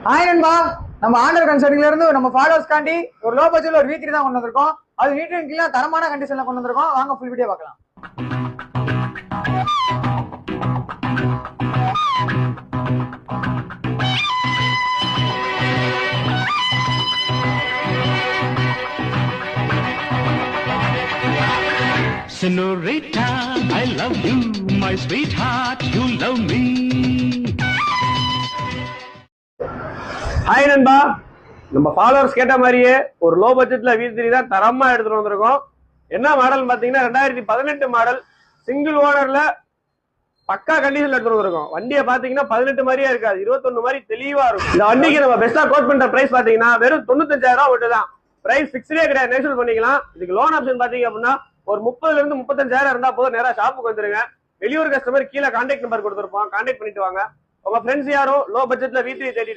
Hi நண்பா, நம்ம ஆண்டர் கன்சல்டிங்ல இருந்து நம்ம ஃபாலோவர்ஸ் காண்டி ஒரு லோ பட்ஜெட்ல ஒரு V3 தான் கொண்டு வந்திருக்கோம். அது நீட் அண்ட் கிளீனா தரமான கண்டிஷன்ல கொண்டு வந்திருக்கோம். வாங்க ஃபுல் வீடியோ பார்க்கலாம். Senorita, I love you, my sweetheart, you love me. Hi நண்பா, நம்ம ஃபாலோவர்ஸ் கேட்ட மாதிரியே ஒரு லோ பட்ஜெட்ல V3 தான் தரமா எடுத்துட்டு வந்திருக்கோம். என்ன மாடல் பாத்தீங்கன்னா 2018 மாடல், சிங்கிள் ஓனர்ல பக்கா கண்டிஷன்ல எடுத்துட்டு வந்திருக்கோம். வண்டியை பாத்தீங்கன்னா 18 மாதிரியே இருக்காது, 21 மாதிரி தெளிவா இருக்கும். இந்த வண்டிக்கு நம்ம பெஸ்டா கோட் பண்ற பிரைஸ் பாத்தீங்கன்னா வெறும் 95,000 மட்டும் தான். பிரைஸ் பிக்ஸ்டே கிடையாது, நேஷனல் பண்ணிக்கலாம். இதுக்கு லோன் ஆப்ஷன் பாத்தீங்க அப்படின்னா ஒரு 30,000 இருந்து 35,000 இருந்தா போதும். நேரா ஷாப்புக்கு வந்துருங்க. வெளியூர் கஸ்டமர் கீழே கான்டாக்ட் நம்பர் கொடுத்துருப்போம், கான்டாக்ட் பண்ணிட்டு வாங்க. உங்க ஃப்ரெண்ட்ஸ் யாரும் லோ பட்ஜெட்ல V3 தேடி